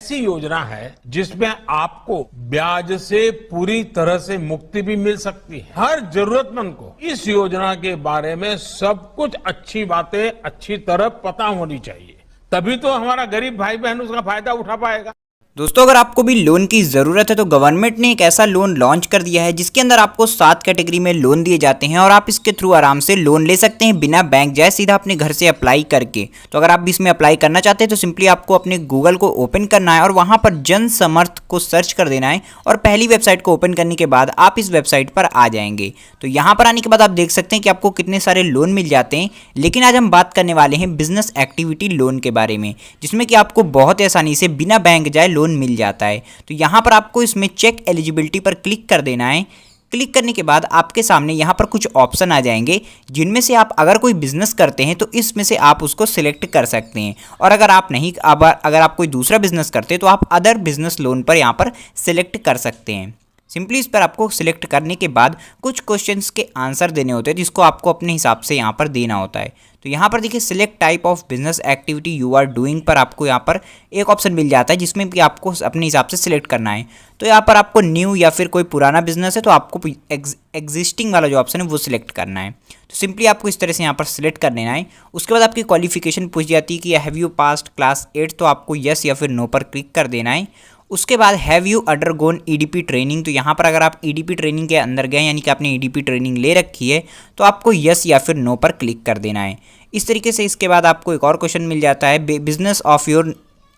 ऐसी योजना है जिसमें आपको ब्याज से पूरी तरह से मुक्ति भी मिल सकती है। हर जरूरतमंद को इस योजना के बारे में सब कुछ अच्छी बातें अच्छी तरह पता होनी चाहिए, तभी तो हमारा गरीब भाई बहन उसका फायदा उठा पाएगा। दोस्तों, अगर आपको भी लोन की ज़रूरत है तो गवर्नमेंट ने एक ऐसा लोन लॉन्च कर दिया है जिसके अंदर आपको 7 कैटेगरी में लोन दिए जाते हैं और आप इसके थ्रू आराम से लोन ले सकते हैं बिना बैंक जाए, सीधा अपने घर से अप्लाई करके। तो अगर आप भी इसमें अप्लाई करना चाहते हैं तो सिंपली आपको अपने गूगल को ओपन करना है और वहाँ पर जन समर्थ को सर्च कर देना है और पहली वेबसाइट को ओपन करने के बाद आप इस वेबसाइट पर आ जाएंगे। तो यहाँ पर आने के बाद आप देख सकते हैं कि आपको कितने सारे लोन मिल जाते हैं। लेकिन आज हम बात करने वाले हैं बिजनेस एक्टिविटी लोन के बारे में, जिसमें कि आपको बहुत ही आसानी से बिना बैंक जाए लोन मिल जाता है। तो यहाँ पर आपको इसमें चेक एलिजिबिलिटी पर क्लिक कर देना है। क्लिक करने के बाद आपके सामने यहाँ पर कुछ ऑप्शन आ जाएंगे जिनमें से आप अगर कोई बिजनेस करते हैं तो इसमें से आप उसको सिलेक्ट कर सकते हैं, और अगर आप कोई दूसरा बिजनेस करते हैं तो आप अदर बिजनेस लोन पर यहाँ पर सिलेक्ट कर सकते हैं। सिंपली इस पर आपको सिलेक्ट करने के बाद कुछ क्वेश्चंस के आंसर देने होते हैं जिसको आपको अपने हिसाब से यहाँ पर देना होता है। तो यहाँ पर देखिए select type of business activity you are doing पर आपको यहाँ पर एक ऑप्शन मिल जाता है जिसमें कि आपको अपने हिसाब से सिलेक्ट करना है। तो यहाँ पर आपको न्यू या फिर कोई पुराना बिजनेस है तो आपको एग्जिस्टिंग वाला जो ऑप्शन है वो सिलेक्ट करना है। तो सिंपली आपको इस तरह से यहाँ पर सिलेक्ट कर लेना है। उसके बाद आपकी क्वालिफिकेशन पूछ जाती है कि हैव यू पास्ड क्लास 8, तो आपको यस या फिर नो पर क्लिक कर देना है। उसके बाद have you undergone EDP training, तो यहाँ पर अगर आप ईडीपी ट्रेनिंग के अंदर गए यानी कि आपने ईडीपी ट्रेनिंग ले रखी है तो आपको यस या फिर नो पर क्लिक कर देना है। इस तरीके से इसके बाद आपको एक और क्वेश्चन मिल जाता है business of your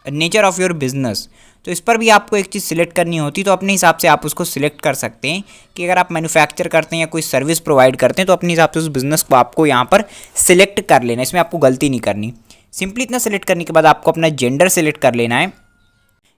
nature of your business. तो इस पर भी आपको एक चीज़ सिलेक्ट करनी होती, तो अपने हिसाब से आप उसको सिलेक्ट कर सकते हैं कि अगर आप मैन्युफैक्चर करते हैं या कोई सर्विस प्रोवाइड करते हैं तो अपने हिसाब से उस बिज़नेस को आपको यहाँ पर सिलेक्ट कर लेना है। इसमें आपको गलती नहीं करनी। सिंपली इतना सिलेक्ट करने के बाद आपको अपना जेंडर सिलेक्ट कर लेना है।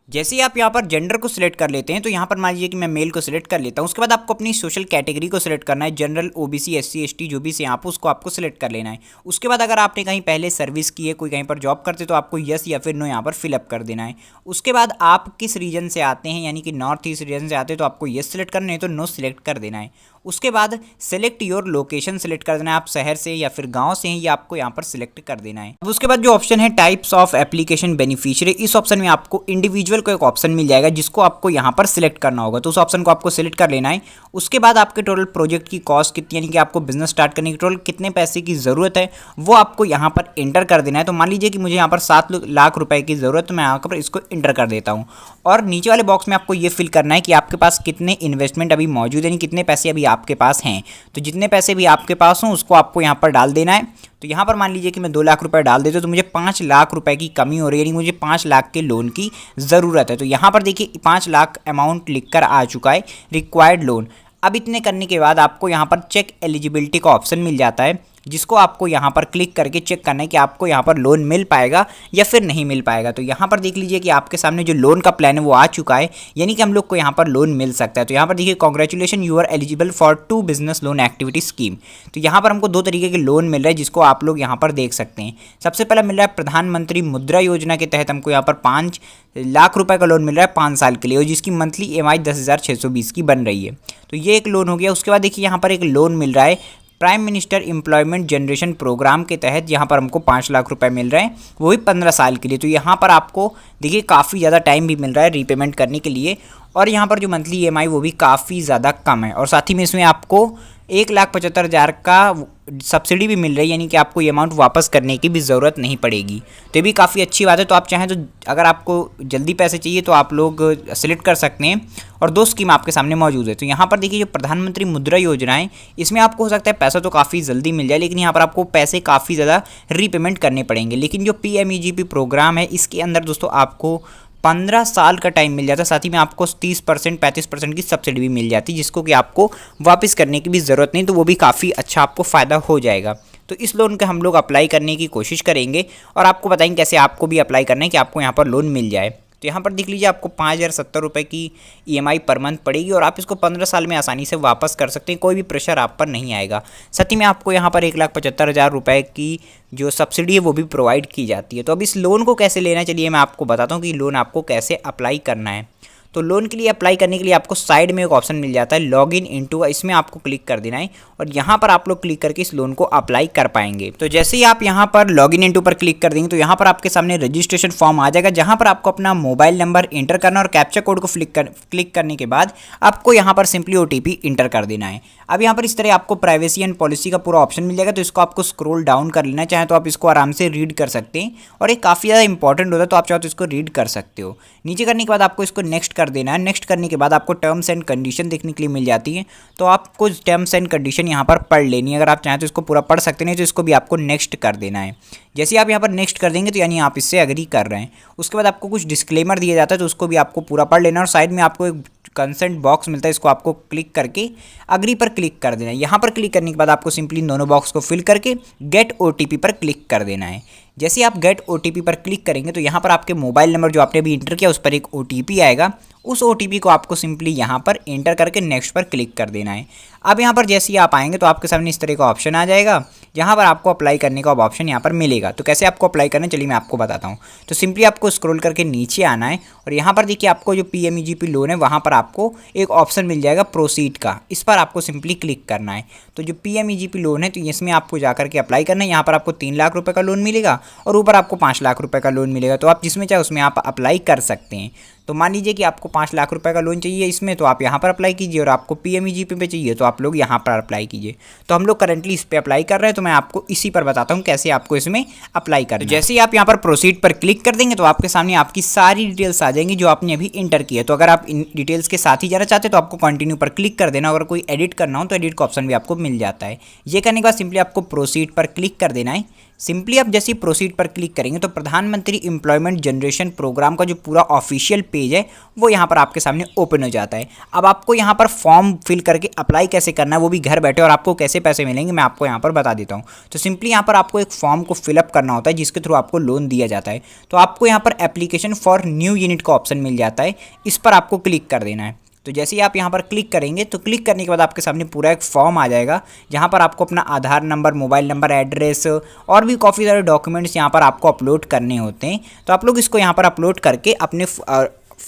जैसे ही आप यहाँ पर जेंडर को सिलेक्ट कर लेते हैं तो यहाँ पर मान लीजिए कि मैं मेल को सिलेक्ट कर लेता हूँ। उसके बाद आपको अपनी सोशल कैटेगरी को सिलेक्ट करना है, जनरल, ओबीसी, एससी, एसटी जो भी से यहाँ पर उसको आपको सिलेक्ट कर लेना है। उसके बाद अगर आपने कहीं पहले सर्विस की है, कोई कहीं पर जॉब करते तो आपको यस या फिर नो यहाँ पर फिलअप कर देना है। उसके बाद आप किस रीजन से आते हैं, यानी कि नॉर्थ ईस्ट रीजन से आते हैं तो आपको यस सिलेक्ट करना है, तो नो सिलेक्ट कर देना है। उसके बाद सेलेक्ट योर लोकेशन सिलेक्ट कर देना है, आप शहर से या फिर गांव से हैं ये आपको यहाँ पर सिलेक्ट कर देना है। अब उसके बाद जो ऑप्शन है टाइप्स ऑफ एप्लीकेशन बेनिफिशियरी, इस ऑप्शन में आपको इंडिविजुअल को एक ऑप्शन मिल जाएगा जिसको आपको यहाँ पर सिलेक्ट करना होगा, तो उस ऑप्शन को आपको सिलेक्ट कर लेना है। उसके बाद आपके टोटल प्रोजेक्ट की कॉस्ट कितनी, यानी कि आपको बिजनेस स्टार्ट करने की टोटल कितने पैसे की ज़रूरत है वो आपको यहाँ पर एंटर कर देना है। तो मान लीजिए कि मुझे यहाँ पर 7 लाख रुपए की ज़रूरत, तो मैं यहाँ पर इसको एंटर कर देता हूँ। और नीचे वाले बॉक्स में आपको ये फिल करना है कि आपके पास कितने इन्वेस्टमेंट अभी मौजूद है, यानी कितने पैसे अभी आपके पास हैं। तो जितने पैसे भी आपके पास हों उसको आपको यहाँ पर डाल देना है। तो यहाँ पर मान लीजिए कि मैं 2 लाख रुपए डाल देता हूँ तो मुझे 5 लाख रुपए की कमी हो रही है, यानी मुझे 5 लाख के लोन की ज़रूरत है। तो यहाँ पर देखिए 5 लाख अमाउंट लिखकर आ चुका है, रिक्वायर्ड लोन। अब इतने करने के बाद आपको यहाँ पर चेक एलिजिबिलिटी का ऑप्शन मिल जाता है जिसको आपको यहाँ पर क्लिक करके चेक करना है कि आपको यहाँ पर लोन मिल पाएगा या फिर नहीं मिल पाएगा। तो यहाँ पर देख लीजिए कि आपके सामने जो लोन का प्लान है वो आ चुका है, यानी कि हम लोग को यहाँ पर लोन मिल सकता है। तो यहाँ पर देखिए congratulation you are eligible for 2 business loan activity scheme. तो यहाँ पर हमको 2 तरीके के लोन मिल रहे हैं जिसको आप लोग यहाँ पर देख सकते हैं। सबसे पहला मिल रहा है प्रधानमंत्री मुद्रा योजना के तहत हमको यहाँ पर 5 लाख रुपए का लोन मिल रहा है 5 साल के लिए, और जिसकी मंथली EMI 10,620 की बन रही है। तो ये एक लोन हो गया। उसके बाद देखिए यहाँ पर एक लोन मिल रहा है prime minister employment generation programme के तहत, यहाँ पर हमको 5 लाख रुपए मिल रहे हैं, वो भी 15 साल के लिए। तो यहाँ पर आपको देखिए काफ़ी ज़्यादा टाइम भी मिल रहा है रीपेमेंट करने के लिए, और यहाँ पर जो मंथली EMI वो भी काफ़ी ज़्यादा कम है। और साथ ही में इसमें आपको 1,75,000 का सब्सिडी भी मिल रही है, यानी कि आपको ये अमाउंट वापस करने की भी ज़रूरत नहीं पड़ेगी। तो ये भी काफ़ी अच्छी बात है। तो आप चाहें तो अगर आपको जल्दी पैसे चाहिए तो आप लोग सेलेक्ट कर सकते हैं, और 2 स्कीम आपके सामने मौजूद है। तो यहाँ पर देखिए जो प्रधानमंत्री मुद्रा योजना है इसमें आपको हो सकता है पैसा तो काफ़ी जल्दी मिल जाए, लेकिन यहाँ पर आपको पैसे काफ़ी ज़्यादा रीपेमेंट करने पड़ेंगे। लेकिन जो PMEGP प्रोग्राम है इसके अंदर दोस्तों आपको 15 साल का टाइम मिल जाता है, साथ ही में आपको 30% 35% की सब्सिडी भी मिल जाती है जिसको कि आपको वापस करने की भी ज़रूरत नहीं, तो वो भी काफ़ी अच्छा आपको फ़ायदा हो जाएगा। तो इस लोन का हम लोग अप्लाई करने की कोशिश करेंगे और आपको बताएंगे कैसे आपको भी अप्लाई करना है कि आपको यहाँ पर लोन मिल जाए। तो यहाँ पर देख लीजिए आपको 5,070 रुपये की EMI पर मंथ पड़ेगी, और आप इसको 15 साल में आसानी से वापस कर सकते हैं, कोई भी प्रेशर आप पर नहीं आएगा। साथ ही में आपको यहाँ पर 1,75,000 रुपये की जो सब्सिडी है वो भी प्रोवाइड की जाती है। तो अब इस लोन को कैसे लेना, चलिए मैं आपको बताता हूँ कि लोन आपको कैसे अप्लाई करना है। तो लोन के लिए अप्लाई करने के लिए आपको साइड में एक ऑप्शन मिल जाता है लॉग इन इनटू, इसमें आपको क्लिक कर देना है और यहाँ पर आप लोग क्लिक करके इस लोन को अप्लाई कर पाएंगे। तो जैसे ही आप यहाँ पर लॉग इन इनटू पर क्लिक कर देंगे तो यहाँ पर आपके सामने रजिस्ट्रेशन फॉर्म आ जाएगा, जहाँ पर आपको अपना मोबाइल नंबर इंटर करना और कैप्चा कोड को क्लिक करने के बाद आपको यहाँ पर सिंपली OTP इंटर कर देना है। अब यहाँ पर इस तरह आपको प्राइवेसी एंड पॉलिसी का पूरा ऑप्शन मिल जाएगा, तो इसको आपको स्क्रॉल डाउन कर लेना, चाहे तो आप इसको आराम से रीड कर सकते हैं और ये काफ़ी ज़्यादा इंपॉर्टेंट होता है, तो आप चाहो तो इसको रीड कर सकते हो। नीचे करने के बाद आपको इसको नेक्स्ट कर देना है। नेक्स्ट करने के बाद आपको टर्म्स एंड कंडीशन देखने के लिए मिल जाती है, तो आपको टर्म्स एंड कंडीशन यहाँ पर पढ़ लेनी है। अगर आप चाहें तो इसको पूरा पढ़ सकते नहीं, तो इसको भी आपको नेक्स्ट कर देना है। जैसे आप यहाँ पर नेक्स्ट कर देंगे तो यानी आप इससे एग्री कर रहे हैं। उसके बाद आपको कुछ डिस्क्लेमर दिया जाता है, तो उसको भी आपको पूरा पढ़ लेना और साइड में आपको एक कंसेंट बॉक्स मिलता है, इसको आपको क्लिक करके अग्री पर क्लिक कर देना है। यहाँ पर क्लिक करने के बाद आपको सिंपली दोनों बॉक्स को फिल करके गेट OTP पर क्लिक कर देना है। जैसे आप गेट OTP पर क्लिक करेंगे तो यहाँ पर आपके मोबाइल नंबर जो आपने अभी इंटर किया उस पर एक OTP आएगा, उस OTP को आपको सिंपली यहाँ पर एंटर करके नेक्स्ट पर क्लिक कर देना है। अब यहाँ पर जैसे ही आप आएंगे तो आपके सामने इस तरह का ऑप्शन आ जाएगा, जहाँ पर आपको अप्लाई करने का ऑप्शन यहाँ पर मिलेगा। तो कैसे आपको अप्लाई करना है चलिए मैं आपको बताता हूँ। तो सिंपली आपको स्क्रॉल करके नीचे आना है और यहाँ पर देखिए आपको जो PMEGP लोन है वहाँ पर आपको एक ऑप्शन मिल जाएगा प्रोसीड का, इस पर आपको सिंपली क्लिक करना है। तो जो PMEGP लोन है तो इसमें आपको जाकर के अप्लाई करना है। यहाँ पर आपको 3 लाख रुपये का लोन मिलेगा और ऊपर आपको 5 लाख रुपये का लोन मिलेगा, तो आप जिसमें चाहे उसमें आप अप्लाई कर सकते हैं। तो मान लीजिए कि आपको 5 लाख रुपए का लोन चाहिए इसमें, तो आप यहाँ पर अप्लाई कीजिए और आपको PMEGP पे चाहिए तो आप लोग यहाँ पर अप्लाई कीजिए। तो हम लोग करंटली इस पर अप्लाई कर रहे हैं, तो मैं आपको इसी पर बताता हूँ कैसे आपको इसमें अप्लाई करना है। जैसे ही आप यहाँ पर प्रोसीड पर क्लिक कर देंगे तो आपके सामने आपकी सारी डिटेल्स आ जाएंगी जो आपने अभी इंटर की है। तो अगर आप इन डिटेल्स के साथ ही जाना चाहते हैं तो आपको कंटिन्यू पर क्लिक कर देना। अगर कोई एडिट करना हो तो एडिट का ऑप्शन भी आपको मिल जाता है। ये करने के बाद सिंपली आपको प्रोसीड पर क्लिक कर देना है। सिंपली आप जैसे ही प्रोसीड पर क्लिक करेंगे तो प्रधानमंत्री एम्प्लॉयमेंट जनरेशन प्रोग्राम का जो पूरा ऑफिशियल पेज है वो यहाँ पर आपके सामने ओपन हो जाता है। अब आपको यहाँ पर फॉर्म फिल करके अप्लाई कैसे करना है वो भी घर बैठे, और आपको कैसे पैसे मिलेंगे मैं आपको यहाँ पर बता देता हूँ। तो सिंपली यहाँ पर आपको एक फॉर्म को फिलअप करना होता है जिसके थ्रू आपको लोन दिया जाता है। तो आपको यहाँ पर एप्लीकेशन फॉर न्यू यूनिट का ऑप्शन मिल जाता है, इस पर आपको क्लिक कर देना है। तो जैसे ही आप यहाँ पर क्लिक करेंगे तो क्लिक करने के बाद आपके सामने पूरा एक फॉर्म आ जाएगा, जहाँ पर आपको अपना आधार नंबर, मोबाइल नंबर, एड्रेस और भी काफ़ी सारे डॉक्यूमेंट्स यहाँ पर आपको अपलोड करने होते हैं। तो आप लोग इसको यहाँ पर अपलोड करके अपने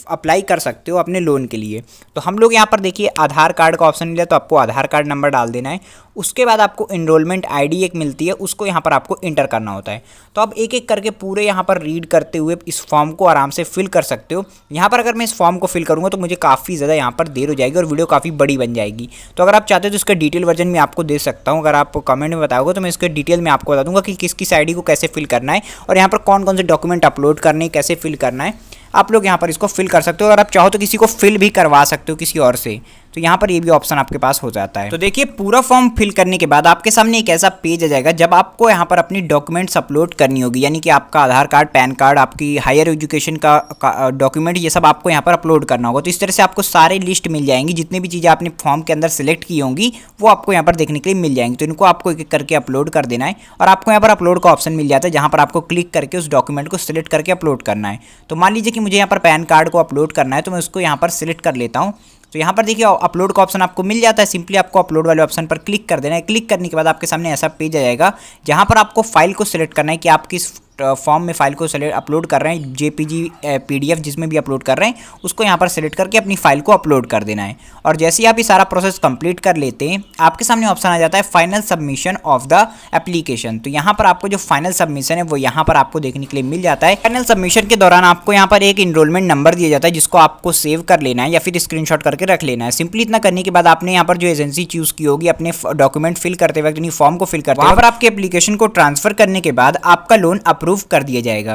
अप्लाई कर सकते हो अपने लोन के लिए। तो हम लोग यहाँ पर देखिए आधार कार्ड का ऑप्शन मिला, तो आपको आधार कार्ड नंबर डाल देना है। उसके बाद आपको एनरोलमेंट ID एक मिलती है, उसको यहाँ पर आपको इंटर करना होता है। तो आप एक एक करके पूरे यहाँ पर रीड करते हुए इस फॉर्म को आराम से फिल कर सकते हो। यहाँ पर अगर मैं इस फॉर्म को फिल करूँगा तो मुझे काफ़ी ज़्यादा यहाँ पर देर हो जाएगी और वीडियो काफ़ी बड़ी बन जाएगी। तो अगर आप चाहते हो तो इसका डिटेल वर्जन में आपको दे सकता हूँ। अगर आप कमेंट में बताओगे तो मैं इसके डिटेल में आपको बता दूँगा कि किस किस ID को कैसे फिल करना है और यहाँ पर कौन कौन से डॉक्यूमेंट अपलोड करने, कैसे फिल करना है। आप लोग यहाँ पर इसको फिल कर सकते हो। अगर आप चाहो तो किसी को फिल भी करवा सकते हो किसी और से, तो यहाँ पर ये भी ऑप्शन आपके पास हो जाता है। तो देखिए पूरा फॉर्म फिल करने के बाद आपके सामने एक ऐसा पेज आ जाएगा जब आपको यहाँ पर अपनी डॉक्यूमेंट्स अपलोड करनी होगी, यानी कि आपका आधार कार्ड, पैन कार्ड, आपकी हायर एजुकेशन का डॉक्यूमेंट, ये सब आपको यहाँ पर अपलोड करना होगा। तो इस तरह से आपको सारे लिस्ट मिल जाएंगी, जितनी भी चीज़ें आपने फॉर्म के अंदर सेलेक्ट की होंगी वो आपको यहाँ पर देखने के लिए मिल जाएंगी। तो इनको आपको एक एक करके अपलोड कर देना है और आपको यहाँ पर अपलोड का ऑप्शन मिल जाता है, जहाँ पर आपको क्लिक करके उस डॉक्यूमेंट को सिलेक्ट करके अपलोड करना है। तो मान लीजिए कि मुझे यहाँ पर पैन कार्ड को अपलोड करना है, तो मैं उसको यहाँ पर सिलेक्ट कर लेता हूँ। तो यहाँ पर देखिए अपलोड का ऑप्शन आपको मिल जाता है, सिंपली आपको अपलोड वाले ऑप्शन पर क्लिक कर देना है। क्लिक करने के बाद आपके सामने ऐसा पेज आ जाएगा जहाँ पर आपको फाइल को सिलेक्ट करना है कि आप किस फॉर्म में फाइल को अपलोड कर रहे हैं, JPG, PDF जिसमें भी अपलोड कर रहे हैं उसको यहाँ पर सिलेक्ट करके अपनी फाइल को अपलोड कर देना है। और जैसे ही आप ये सारा प्रोसेस कंप्लीट कर लेते हैं आपके सामने ऑप्शन आ जाता है final submission of the application. तो यहाँ पर आपको जो फाइनल सबमिशन है वो यहाँ पर आपको देखने के लिए मिल जाता है। फाइनल सबमिशन के दौरान आपको यहाँ पर एक एनरोलमेंट नंबर दिया जाता है जिसको आपको सेव कर लेना है या फिर स्क्रीनशॉट करके रख लेना है। सिंपली इतना करने के बाद आपने यहाँ पर जो एजेंसी चूज की होगी अपने डॉक्यूमेंट फिल करते वक्त, फॉर्म को फिल करते वक्त, वहाँ पर आपके एप्लीकेशन को ट्रांसफर करने के बाद आपका लोन अप्रूव कर दिया जाएगा।